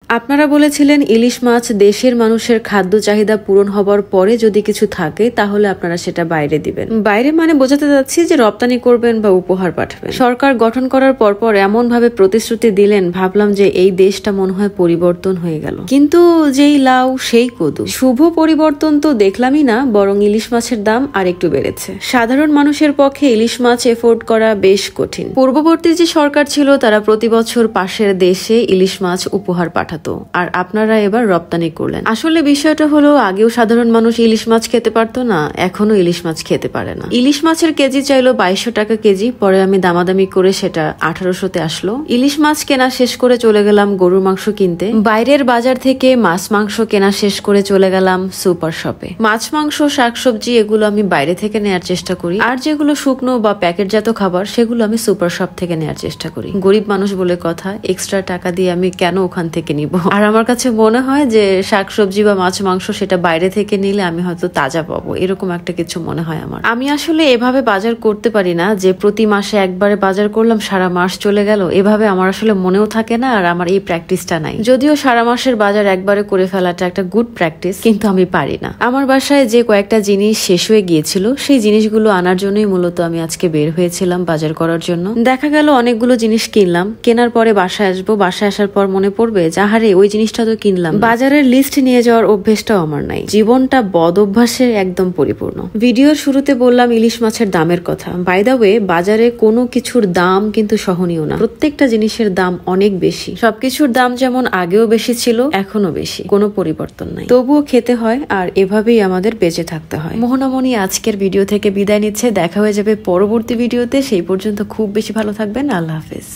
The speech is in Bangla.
আপনারা বলেছিলেন ইলিশ মাছ দেশের মানুষের খাদ্য চাহিদা পূরণ হবার পরে যদি কিছু থাকে তাহলে আপনারা সেটা বাইরে দিবেন। বাইরে মানে বোঝাতে যাচ্ছি যে রপ্তানি করবেন বা উপহার পাঠাবেন। সরকার গঠন করার পর এমন ভাবে প্রতিশ্রুতি দিলেন, ভাবলাম যে এই দেশটা মনে হয় পরিবর্তন হয়ে গেল। কিন্তু যেই লাউ সেই কদু। শুভ পরিবর্তন তো দেখলামই না, বরং ইলিশ মাছের দাম আর একটু বেড়েছে। সাধারণ মানুষের পক্ষে ইলিশ মাছ এফোর্ড করা বেশ কঠিন। পূর্ববর্তী যে সরকার ছিল তারা প্রতি বছর পাশের দেশে ইলিশ মাছ উপহার পাঠাতো, আর আপনারা এবার রপ্তানি করলেন। আসলে বিষয়টা হলো, আগেও সাধারণ মানুষ ইলিশ মাছ খেতে পারতো না, এখনো ইলিশ মাছ খেতে পারে না। ইলিশ মাছের কেজি চাইলো 2200 টাকা কেজি, পরে আমি দামাদামি করে সেটা 1800-তে আসলো। ইলিশ মাছ কেনা শেষ করে চলে গেলাম গরুর মাংস কিনতে। বাইরের বাজার থেকে মাছ মাংস কেনা শেষ করে চলে গেলাম সুপার শপে। মাছ মাংস শাকসবজি এগুলো আমি বাইরে থেকে নেয়ার চেষ্টা করি, আর যেগুলো শুকনো বা প্যাকেটজাত খাবার সেগুলো আমি সুপার শপ থেকে নেয়ার চেষ্টা করি। গরিব মানুষ বলে কথা, এক্সট্রা টাকা দিয়ে আমি কেন ওখান থেকে নিব? আর আমার কাছে মনে হয় যে শাকসবজি বা মাছ মাংস সেটা বাইরে থেকে নিলে আমি হয়তো তাজা পাবো, এরকম একটা কিছু মনে হয় আমার। আমি আসলে এভাবে বাজার করতে পারি না যে প্রতি মাসে একবারে বাজার করলাম সারা মাস চলে গেল, এভাবে আমার আসলে মনেও থাকে না, আর আমার এই প্র্যাকটিসটা নাই। যদিও সারা মাসের বাজার একবারে করে ফেলাটা একটা গুড প্র্যাকটিস, কিন্তু আমি পারি না। আমার বাসায় যে কয়েকটা জিনিস শেষ হয়ে গিয়েছিল সেই জিনিসগুলো আনার জন্যই মূলত আমি আজকে বের হয়েছিলাম বাজার করার জন্য। দেখা গেল অনেকগুলো জিনিস কিনলাম, কেনার পরে বাসায় আসবো, বাসায় আসার পর মনে পড়বে যাহারে ওই জিনিসটা তো কিনলাম। বাজারের লিস্ট নিয়ে যাওয়ার অভ্যেসটাও আমার নাই। জীবনটা বদ অভ্যাসে একদম পরিপূর্ণ। ভিডিওর শুরুতে বললাম ইলিশ মাছের দামের কথা। বাই দা ওয়ে, বাজারে কোনো কিছুর দাম কিন্তু সহনীয় না, প্রত্যেকটা জিনিসের দাম অনেক বেশি। সবকিছুর দাম যেমন আগেও বেশি ছিল, এখনো বেশি, কোনো পরিবর্তন নাই। তবুও খেতে হয়, আর এভাবেই আমাদের বেঁচে থাকতে হয়। মোহনামণি আজকের ভিডিও থেকে বিদায় নিচ্ছে, দেখা হয়ে যাবে পরবর্তী ভিডিওতে। সেই পর্যন্ত খুব বেশি ভালো থাকবেন। আল্লাহ হাফেজ।